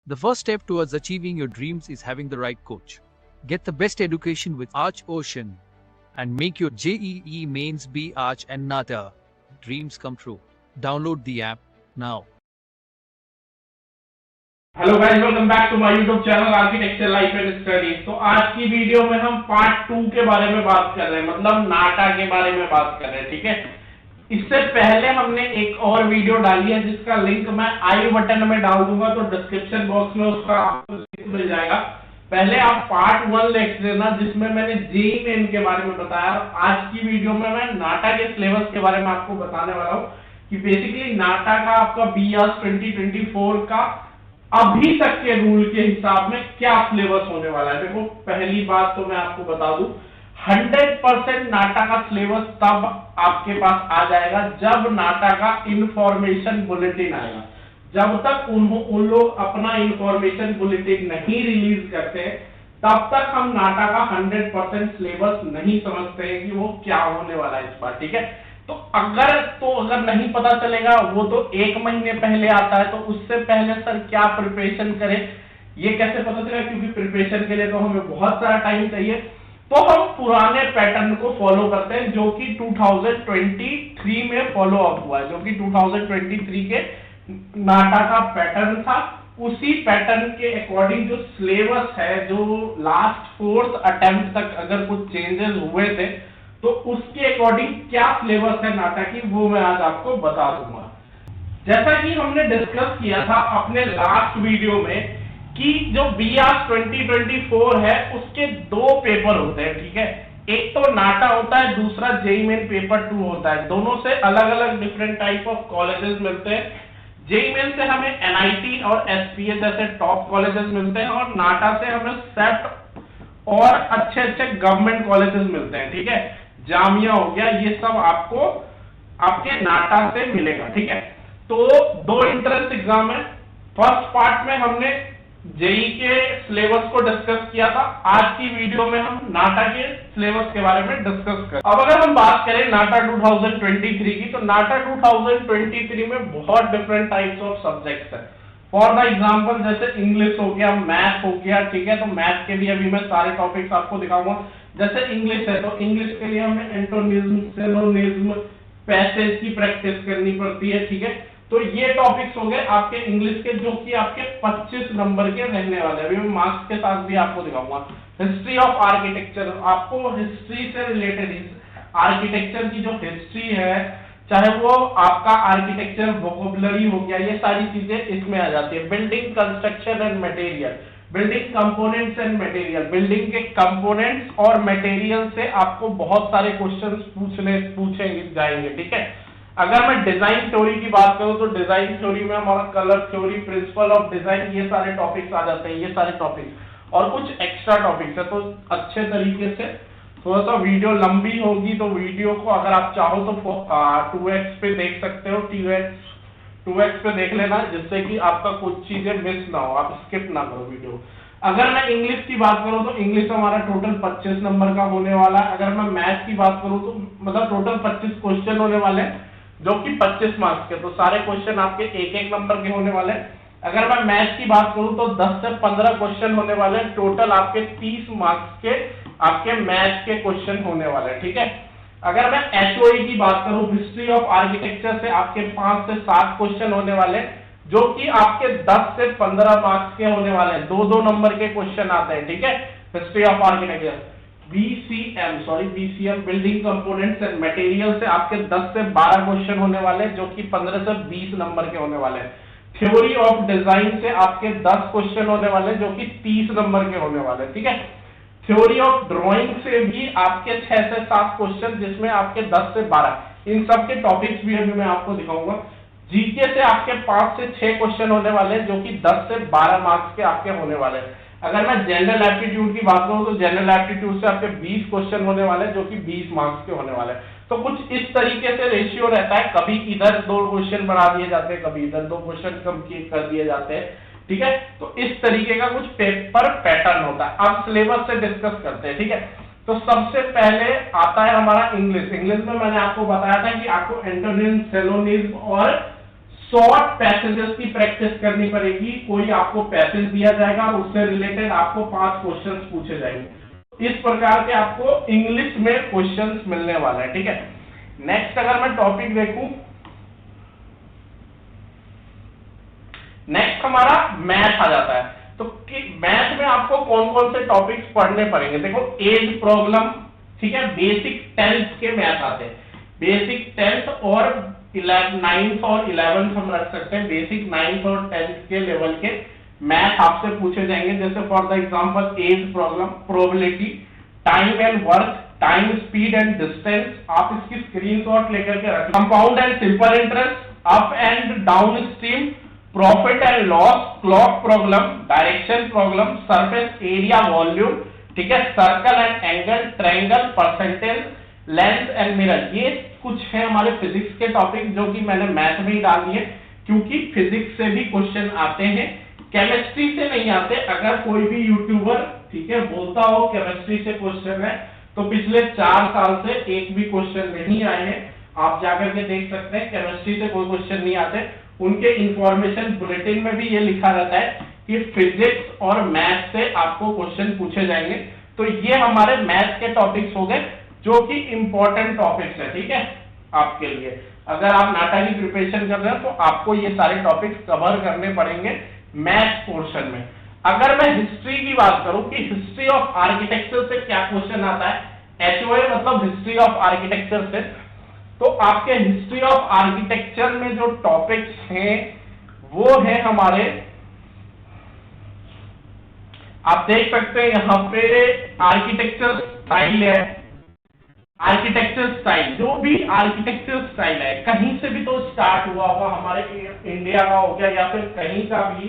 The first step towards achieving your dreams is having the right coach. Get the best education with Arch Ocean and make your JEE mains be Arch and NATA dreams come true. Download the app now. Hello guys, welcome back to my YouTube channel architecture life and studies. तो आज की video में हम part 2 के बारे में बात कर रहे हैं, मतलब नाटा के बारे में बात कर रहे हैं। ठीक है, इससे पहले हमने एक और वीडियो डाली है जिसका लिंक मैं आई बटन में डाल दूंगा, तो डिस्क्रिप्शन बॉक्स में उसका आपको लिंक मिल जाएगा। पहले आप पार्ट 1 देख लेना जिसमें मैंने जेईई मेन के बारे में बताया। आज की वीडियो में मैं नाटा के सिलेबस के बारे में आपको बताने वाला हूँ कि बेसिकली नाटा का आपका बीआरएस 2024 का अभी तक के रूल के हिसाब में क्या सिलेबस होने वाला है। देखो, पहली बात तो मैं आपको बता दूं, 100% नाटा का सिलेबस तब आपके पास आ जाएगा जब नाटा का इंफॉर्मेशन बुलेटिन आएगा। जब तक उन लोग अपना इंफॉर्मेशन बुलेटिन नहीं रिलीज करते तब तक हम नाटा का 100% सिलेबस नहीं समझते हैं कि वो क्या होने वाला है इस बार। ठीक है, तो अगर नहीं पता चलेगा, वो तो 1 महीने पहले आता है, तो उससे पहले सर क्या प्रिपरेशन करें, ये कैसे पता चलेगा? क्योंकि प्रिपरेशन के लिए तो हमें बहुत सारा टाइम चाहिए। तो हम पुराने पैटर्न को फॉलो करते हैं जो कि 2023 में फॉलो अप हुआ है, जो कि 2023 के नाटा का पैटर्न था। उसी पैटर्न के अकॉर्डिंग जो सिलेबस है, जो लास्ट 4th अटेम्प्ट तक अगर कुछ चेंजेस हुए थे तो उसके अकॉर्डिंग क्या सिलेबस है नाटा की, वो मैं आज आपको बता दूंगा। जैसा कि हमने डिस्कस किया था अपने लास्ट वीडियो में कि जो बीआरएस 2024 है उसके 2 पेपर होते हैं। ठीक है, एक तो नाटा होता है, दूसरा जेईई मेन पेपर 2 होता है। दोनों से अलग अलग डिफरेंट टाइप ऑफ कॉलेजेस मिलते हैं। जेईई मेन से हमें एनआईटी और एसपीएस जैसे टॉप कॉलेजेस मिलते हैं, और नाटा से हमें सेट और अच्छे अच्छे गवर्नमेंट कॉलेजेस मिलते हैं। ठीक है, जामिया हो गया, ये सब आपको आपके नाटा से मिलेगा। ठीक है, तो 2 एंट्रेंस एग्जाम है। फर्स्ट पार्ट में हमने जेईई के सिलेबस को डिस्कस किया था। आज की वीडियो में हम नाटा के सिलेबस के बारे में डिस्कस करें। अब अगर हम बात करें नाटा 2023 की, तो नाटा 2023 में बहुत डिफरेंट टाइप्स ऑफ सब्जेक्ट्स है। फॉर द एग्जाम्पल, जैसे इंग्लिश हो गया, मैथ हो गया। ठीक है, तो मैथ के भी अभी मैं सारे टॉपिक्स आपको दिखाऊंगा। जैसे इंग्लिश है तो इंग्लिश के लिए हमें एंटोनिज्म, सिनोनिज्म, पैसेज की प्रैक्टिस करनी पड़ती है। ठीक है, तो ये टॉपिक्स हो गए आपके इंग्लिश के, जो कि आपके 25 नंबर के रहने वाले हैं। अभी मैं मार्क्स के साथ भी आपको दिखाऊंगा। हिस्ट्री ऑफ आर्किटेक्चर, आपको हिस्ट्री से रिलेटेड आर्किटेक्चर की जो हिस्ट्री है, चाहे वो आपका आर्किटेक्चर वोकैबुलरी हो गया, ये सारी चीजें इसमें आ जाती है। Building construction and material, building components and material, building के कंपोनेंट्स और मटेरियल से आपको बहुत सारे क्वेश्चंस पूछे जाएंगे। ठीक है, अगर मैं डिजाइन थ्योरी की बात करूं तो डिजाइन थ्योरी में हमारा colour theory, principle of design, ये सारे टॉपिक्स आ जाते हैं। ये सारे टॉपिक्स और कुछ एक्स्ट्रा टॉपिक्स है। तो अच्छे तरीके से, थोड़ा सा वीडियो लंबी होगी तो वीडियो को अगर आप चाहो तो 2x पे देख सकते हो, 2x पे देख लेना, जिससे कि आपका कुछ चीजें मिस ना हो, आप स्किप ना करो वीडियो। अगर मैं इंग्लिश की बात करूं तो इंग्लिश हमारा टोटल 25 नंबर का होने वाला है। अगर मैं मैथ की बात करूं तो मतलब टोटल 25 क्वेश्चन होने वाले हैं, जो कि 25 मार्क्स के। तो सारे क्वेश्चन आपके 1-1 नंबर के होने वाले हैं। अगर मैं मैथ की बात करूं तो 10 से 15 क्वेश्चन होने वाले हैं। टोटल आपके 30 मार्क्स के आपके मैथ के क्वेश्चन होने वाले हैं। ठीक है, अगर मैं एचओई की बात करूं, हिस्ट्री ऑफ आर्किटेक्चर से आपके 5 से 7 क्वेश्चन होने वाले हैं, जो कि आपके 10 से 15 मार्क्स के होने वाले हैं। 2-2 नंबर के क्वेश्चन आते हैं। ठीक है, history of architecture. BCM, building components and material से आपके 10 से 12 क्वेश्चन होने वाले हैं, जो कि 15 से 20 नंबर के होने वाले हैं। थ्योरी ऑफ डिजाइन से आपके 10 क्वेश्चन होने वाले हैं, जो कि 30 नंबर के होने वाले हैं। ठीक है, थ्योरी ऑफ ड्राइंग से भी आपके 6 से 7 क्वेश्चन, जिसमें आपके 10 से 12, इन सब के टॉपिक्स भी अभी मैं आपको दिखाऊंगा। जीके से आपके 5 से 6 क्वेश्चन होने वाले हैं, जो कि 10 से 12 मार्क्स के आपके होने वाले हैं। अगर मैं जनरल एप्टीट्यूड की बात करूं तो जनरल एप्टीट्यूड से आपके 20 क्वेश्चन होने वाले हैं, जो कि 20 मार्क्स के होने वाले हैं। तो कुछ इस तरीके से रेशियो रहता है, कभी इधर 2 क्वेश्चन बढ़ा दिए जाते हैं, कभी इधर 2 क्वेश्चन कम कर दिए जाते हैं। ठीक है, तो इस तरीके का कुछ पेपर पैटर्न होता है। अब सिलेबस से डिस्कस करते हैं। ठीक है, तो सबसे पहले आता है हमारा इंग्लिश। इंग्लिश में मैंने आपको बताया था कि आपको एंटोनिम, सिनोनिम और शॉर्ट पैसेजेस की प्रैक्टिस करनी पड़ेगी। कोई आपको पैसेज दिया जाएगा और उससे रिलेटेड आपको 5 क्वेश्चंस पूछे जाएंगे। इस प्रकार के आपको इंग्लिश में क्वेश्चंस मिलने वाले हैं, ठीक है। नेक्स्ट अगर मैं टॉपिक देखूं, नेक्स्ट हमारा मैथ आ जाता है। तो मैथ में आपको कौन कौन से टॉपिक्स पढ़ने पड़ेंगे? देखो, एज प्रॉब्लम, ठीक है, बेसिक 10th के मैथ आते हैं, बेसिक 10th और 9th और 11th हम रख सकते हैं। बेसिक 9th और 10th के लेवल के मैथ आपसे पूछे जाएंगे, जैसे for the example age problem, probability, time and work, time, speed and distance. आप इसकी स्क्रीनशॉट लेकर के रखें। Compound and simple interest, up and down stream, profit and loss, clock problem, direction problem, surface area volume, ठीक है, circle and angle, triangle, percentage, lens and mirror. ये कुछ है हमारे फिजिक्स के टॉपिक जो कि मैंने मैथ में ही डाल दिए, क्योंकि फिजिक्स से भी क्वेश्चन आते हैं, केमिस्ट्री से नहीं आते। अगर कोई भी यूट्यूबर, ठीक है, बोलता हो केमिस्ट्री से क्वेश्चन है, तो पिछले 4 साल से एक भी क्वेश्चन नहीं आए हैं। आप जाकर के देख सकते हैं, केमिस्ट्री से कोई क्वेश्चन नहीं आते। उनके इंफॉर्मेशन बुलेटिन में भी ये लिखा रहता है कि फिजिक्स और मैथ से आपको क्वेश्चन पूछे जाएंगे। तो ये हमारे मैथ के टॉपिक्स हो गए जो कि इंपॉर्टेंट टॉपिक्स है, ठीक है, आपके लिए। अगर आप नाटा की प्रिपरेशन कर रहे हैं तो आपको ये सारे टॉपिक्स कवर करने पड़ेंगे मैथ पोर्शन में। अगर मैं हिस्ट्री की बात करूं कि हिस्ट्री ऑफ आर्किटेक्चर से क्या क्वेश्चन आता है, HOA मतलब हिस्ट्री ऑफ आर्किटेक्चर से, तो आपके हिस्ट्री ऑफ आर्किटेक्चर में जो टॉपिक्स हैं वो है हमारे, आप देख सकते हैं यहां पे आर्किटेक्चर स्टाइल है, आर्किटेक्चर स्टाइल, जो भी आर्किटेक्चर स्टाइल है कहीं से भी तो स्टार्ट हुआ होगा, हमारे इंडिया का हो गया या फिर कहीं का भी,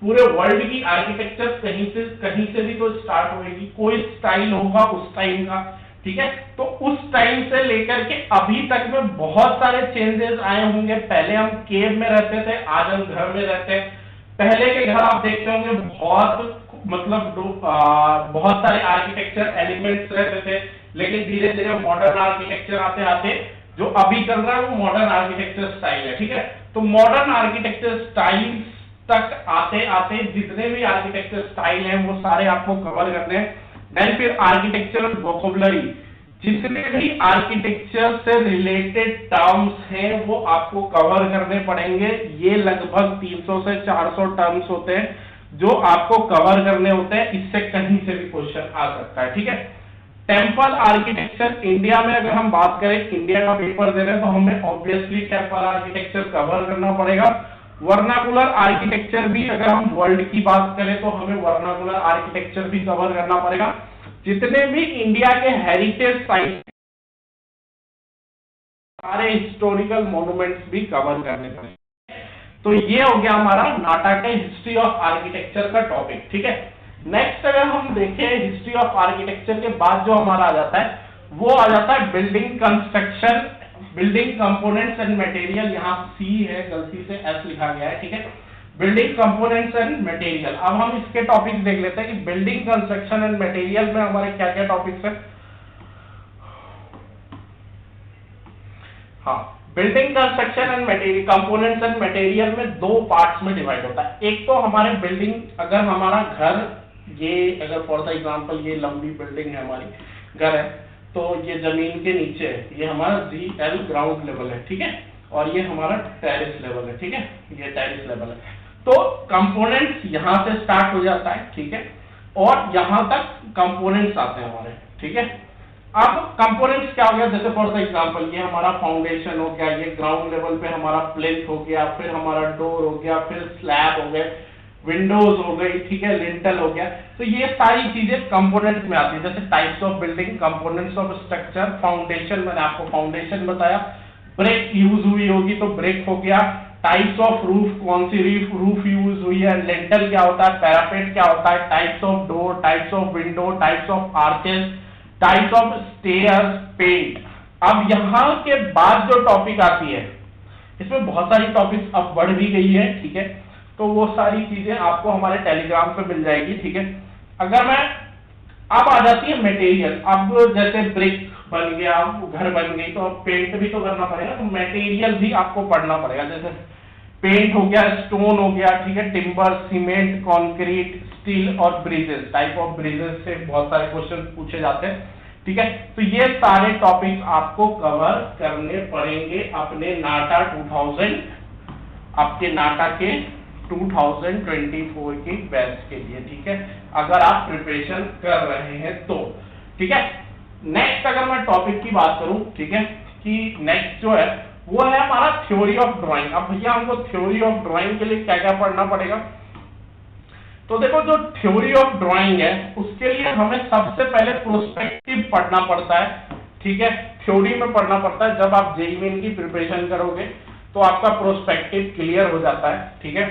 पूरे वर्ल्ड की आर्किटेक्चर कहीं से भी तो स्टार्ट होगी, कोई स्टाइल होगा उस टाइम का, ठीक है। तो उस टाइम से लेकर के अभी तक में बहुत सारे चेंजेस आए होंगे। पहले हम केव में रहते थे, आज हम घर में रहते हैं। पहले के घर आप देखते होंगे बहुत बहुत सारे आर्किटेक्चर एलिमेंट्स रहते थे, लेकिन धीरे धीरे मॉडर्न आर्किटेक्चर आते आते जो अभी चल रहा है वो मॉडर्न आर्किटेक्चर स्टाइल है, ठीक है। तो मॉडर्न आर्किटेक्चर स्टाइल तक आते आते जितने भी आर्किटेक्चर स्टाइल हैं वो सारे आपको कवर करने हैं। देन फिर आर्किटेक्चरल वोकैबुलरी, जितने भी आर्किटेक्चर से रिलेटेड टर्म्स हैं वो आपको कवर करने पड़ेंगे। ये लगभग 300 से 400 टर्म्स होते हैं जो आपको कवर करने होते हैं। इससे कहीं से भी क्वेश्चन आ सकता है, ठीक है। टेम्पल आर्किटेक्चर, इंडिया में अगर हम बात करें, इंडिया का पेपर दे रहे हैं तो हमें ऑब्वियसली टेम्पल आर्किटेक्चर कवर करना पड़ेगा। वर्नाकुलर आर्किटेक्चर भी, अगर हम वर्ल्ड की बात करें तो हमें वर्नाकुलर आर्किटेक्चर भी कवर करना पड़ेगा। जितने भी इंडिया के हेरिटेज साइट, सारे हिस्टोरिकल मॉन्यूमेंट्स भी कवर करने पड़ेंगे। तो ये हो गया हमारा नाटा के हिस्ट्री ऑफ आर्किटेक्चर का टॉपिक, ठीक है। नेक्स्ट अगर हम देखें हिस्ट्री ऑफ आर्किटेक्चर के बाद जो हमारा आ जाता है वो आ जाता है building construction, building components and material. यहाँ सी है, गलती से एस लिखा गया है, ठीक है। Building components and material. अब हम इसके टॉपिक्स देख लेते हैं कि बिल्डिंग कंस्ट्रक्शन एंड मटेरियल में हमारे क्या क्या टॉपिक्स है। हाँ, building construction and material, components and material में 2 पार्ट्स में डिवाइड होता है। एक तो हमारे बिल्डिंग, अगर हमारा घर, ये अगर फॉर द एग्जांपल ये लंबी बिल्डिंग है, हमारी घर है, तो ये जमीन के नीचे है, ये हमारा GL ग्राउंड लेवल है, ठीक है, और ये हमारा टेरेस लेवल है, ठीक है, ये टेरेस लेवल है। तो कंपोनेंट्स यहां से स्टार्ट हो जाता है, ठीक है, और यहां तक कंपोनेंट्स आते हैं हमारे, ठीक है। अब कंपोनेंट्स क्या हो गया, जैसे फॉर द एग्जांपल ये हमारा फाउंडेशन हो गया, ये ग्राउंड लेवल पे हमारा प्लिंथ हो गया, फिर हमारा डोर हो गया, फिर स्लैब हो गए, विंडोज हो गई, ठीक है, लिंटल हो गया। तो ये सारी चीजें कंपोनेंट्स में आती है। जैसे types of building, components of structure, foundation, मैंने आपको फाउंडेशन बताया, ब्रिक यूज हुई होगी तो ब्रिक हो गया, टाइप्स ऑफ रूफ, कौन सी रूफ यूज हुई है, लिंटल क्या होता है, पैरापेट क्या होता है, types of door, types of window, types of arches, types of stairs, paint. अब यहां के बाद जो टॉपिक आती है, इसमें बहुत सारी टॉपिक्स अब बढ़ भी गई है, ठीक है, तो वो सारी चीजें आपको हमारे टेलीग्राम पे मिल जाएगी, ठीक है। अगर मैं अब आ जाती है मटेरियल, अब जैसे ब्रिक बन गया, घर बन गई, तो अब पेंट भी तो करना पड़ेगा, तो मटेरियल भी आपको पढ़ना पड़ेगा। जैसे पेंट हो गया, स्टोन हो गया, ठीक है, टिम्बर, सीमेंट, कंक्रीट, स्टील और ब्रिजेस, टाइप ऑफ ब्रिजेस से बहुत सारे क्वेश्चन पूछे जाते हैं, ठीक है। तो ये सारे टॉपिक्स आपको कवर करने पड़ेंगे अपने नाटा 2000, आपके नाटा के 2024 की बैच के लिए, ठीक है, अगर आप प्रिपरेशन कर रहे हैं तो, ठीक है। नेक्स्ट अगर मैं टॉपिक की बात करूं, ठीक है, कि नेक्स्ट जो है वो है हमारा थ्योरी ऑफ ड्राइंग। अब भैया हमको थ्योरी ऑफ ड्राइंग के लिए क्या क्या पढ़ना पड़ेगा? तो देखो, जो थ्योरी ऑफ ड्राइंग है उसके लिए हमें सबसे पहले प्रोस्पेक्टिव पढ़ना पड़ता है, ठीक है, थ्योरी में पढ़ना पड़ता है। जब आप जेईई मेन की प्रिपरेशन करोगे तो आपका प्रोस्पेक्टिव क्लियर हो जाता है, ठीक है,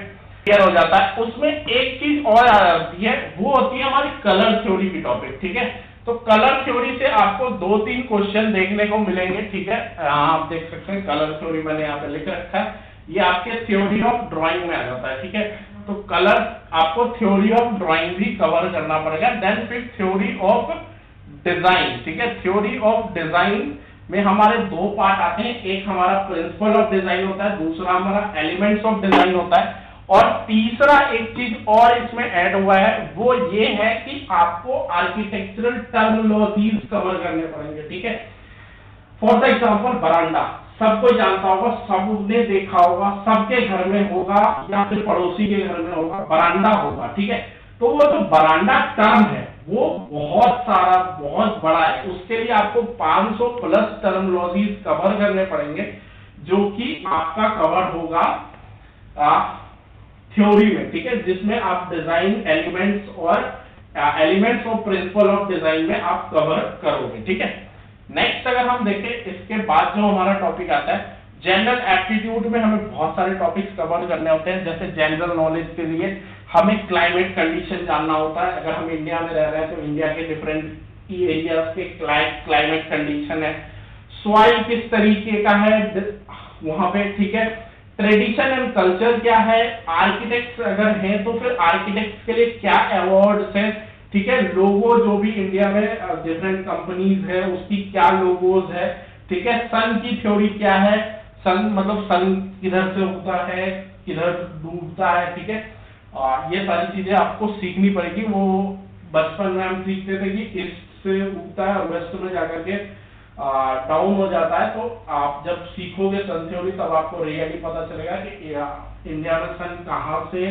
क्लियर हो जाता है। उसमें एक चीज और आ जाती है, वो होती है हमारी कलर थ्योरी की टॉपिक, ठीक है। तो कलर थ्योरी से आपको 2-3 क्वेश्चन देखने को मिलेंगे, ठीक है। आप देख सकते हैं कलर थ्योरी मैंने यहाँ पे लिख रखा है, ये आपके थ्योरी ऑफ ड्राइंग में आ जाता है, ठीक है। तो कलर आपको थ्योरी ऑफ ड्राइंग भी कवर करना पड़ेगा। देन फिर थ्योरी ऑफ डिजाइन, ठीक है। थ्योरी ऑफ डिजाइन में हमारे 2 पार्ट आते हैं, एक हमारा प्रिंसिपल ऑफ डिजाइन होता है, दूसरा हमारा एलिमेंट्स ऑफ डिजाइन होता है, और तीसरा एक चीज और इसमें ऐड हुआ है, वो ये है कि आपको आर्किटेक्चरल टर्मिनोलॉजीज कवर करने पड़ेंगे, ठीक है। फॉर द एग्जांपल बरांडा, सब कोई जानता होगा, सबने देखा होगा, सबके घर में होगा या फिर पड़ोसी के घर में होगा, बरांडा होगा, ठीक है। तो वो जो बरांडा टर्म है वो बहुत सारा, बहुत बड़ा है, उसके लिए आपको 500 प्लस टर्मिनोलॉजीज कवर करने पड़ेंगे, जो कि आपका कवर होगा थ्योरी में, ठीक है, जिसमें आप डिजाइन एलिमेंट्स और elements of principle of design में आप कवर करोगे, ठीक है। नेक्स्ट अगर हम देखें, इसके बाद जो हमारा टॉपिक आता है जनरल एप्टीट्यूड में, हमें बहुत सारे टॉपिक्स कवर करने होते हैं। जैसे जनरल नॉलेज के लिए हमें क्लाइमेट कंडीशन जानना होता है, अगर हम इंडिया में रह रहे हैं तो इंडिया के डिफरेंट एरियाज के क्लाइमेट कंडीशन है, सॉइल किस तरीके का है वहां पे, ठीक है, ट्रेडिशन एंड कल्चर क्या है, आर्किटेक्ट्स अगर हैं तो फिर आर्किटेक्ट्स के लिए क्या अवार्ड्स हैं, ठीक है, लोगो जो भी इंडिया में डिफरेंट कंपनीज है उसकी क्या लोगोज है, ठीक है, सन की थ्योरी क्या है, सन मतलब सन किधर से उगता है, किधर डूबता है, ठीक है। ये सारी चीजें आपको सीखनी पड़ेगी। वो बचपन में हम सीखते थे कि ईस्ट से उगता है, वेस्ट में जाकर के डाउन हो जाता है। तो आप जब सीखोगे सन थ्योरी तब आपको रियली पता चलेगा कि इंडिया में सन कहाँ से,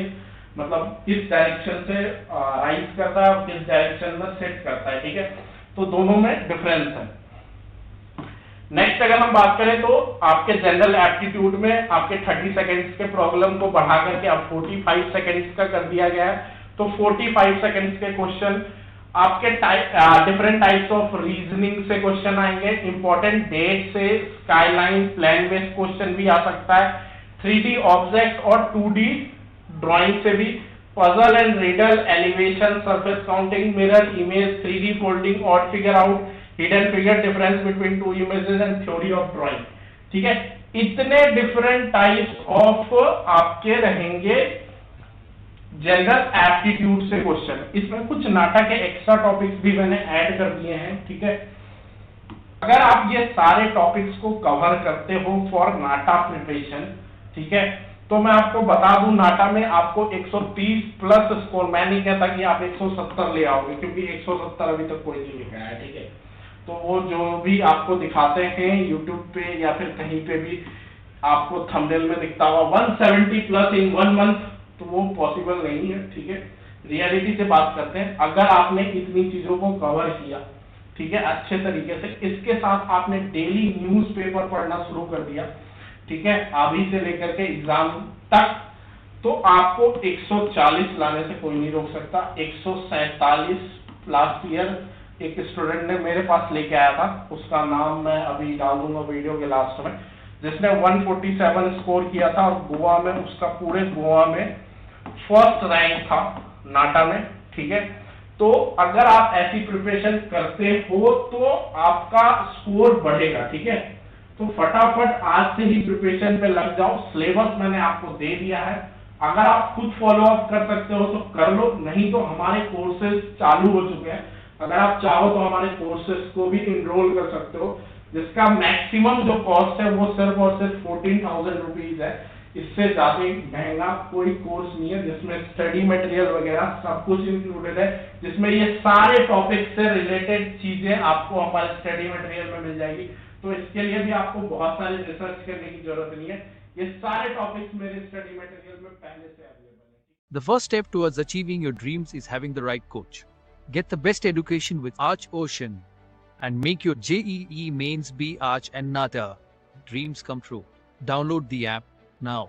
मतलब किस डायरेक्शन से राइज करता है और किस डायरेक्शन में सेट करता है, ठीक है। तो दोनों में डिफरेंस है। नेक्स्ट अगर हम बात करें तो आपके जनरल एप्टीट्यूड में आपके 30 सेकंड्स के प्रॉब्लम को बढ़ा करके अब 45 सेकंड्स का कर दिया गया है। तो 45 सेकंड्स के क्वेश्चन आपके डिफरेंट टाइप्स ऑफ रीजनिंग से क्वेश्चन आएंगे, इंपॉर्टेंट डेट से, स्काईलाइन, प्लान बेस्ड क्वेश्चन भी आ सकता है, 3D ऑब्जेक्ट और 2D ड्राइंग से भी, puzzle and riddle, elevation, surface counting, mirror image, 3D folding, odd figure out, hidden figure, difference between two images and theory of drawing, ठीक है। इतने different types of आपके रहेंगे जनरल एप्टीट्यूड से question. इसमें कुछ नाटा के एक्स्ट्रा टॉपिक्स भी मैंने ऐड कर दिए हैं, ठीक है। अगर आप ये सारे टॉपिक्स को कवर करते हो फॉर नाटा प्रिपरेशन, ठीक है, तो मैं आपको बता दूं नाटा में आपको 130 प्लस स्कोर, मैं नहीं कहता कि आप 170 ले आओगे, क्योंकि 170 अभी तक कोई नहीं लेके आया, ठीक है। तो वो जो भी आपको दिखाते हैं यूट्यूब पे या फिर कहीं पे भी आपको थंबनेल में दिखता होगा 170 प्लस इन 1 मंथ, तो वो पॉसिबल नहीं है, ठीक है। रियलिटी से बात करते हैं। अगर आपने इतनी चीजों को कवर किया, ठीक है, अच्छे तरीके से, इसके साथ आपने डेली न्यूज़पेपर पढ़ना शुरू कर दिया, ठीक है, अभी से लेकर के एग्जाम तक, तो आपको 140 लाने से कोई नहीं रोक सकता। 147 लास्ट ईयर एक स्टूडेंट ने मेरे पास लेके आया था, उसका नाम मैं अभी डाल दूंगा वीडियो के लास्ट में, जिसने 147 स्कोर किया था और गोवा में उसका पूरे गोवा में फर्स्ट रैंक था नाटा में, ठीक है। तो अगर आप ऐसी प्रिपरेशन करते हो तो आपका स्कोर बढ़ेगा, ठीक है। तो फटाफट आज से ही प्रिपरेशन पे लग जाओ। सिलेबस मैंने आपको दे दिया है, अगर आप खुद फॉलो अप कर सकते हो तो कर लो, नहीं तो हमारे कोर्सेज चालू हो चुके हैं। अगर आप चाहो तो हमारे कोर्सेज को भी इनरोल कर सकते हो, जिसका मैक्सिमम जो कॉस्ट है वो सिर्फ और सिर्फ 14,000 रुपीज है। इससे ज्यादा महंगा कोई कोर्स नहीं है जिसमें स्टडी मटेरियल वगैरह सब कुछ इंक्लूडेड है, जिसमें ये सारे टॉपिक से रिलेटेड चीजें आपको हमारे स्टडी मटेरियल में मिल जाएगी। तो इसके लिए भी आपको बहुत सारी रिसर्च करने की जरूरत नहीं है, ये सारे टॉपिक्स मेरे स्टडी मटेरियल में पहले से अवेलेबल है। The first step towards achieving your dreams is having the right coach. Get the best education with Arch Ocean and make your JEE Mains be Arch and NATA dreams come true. Download the app now.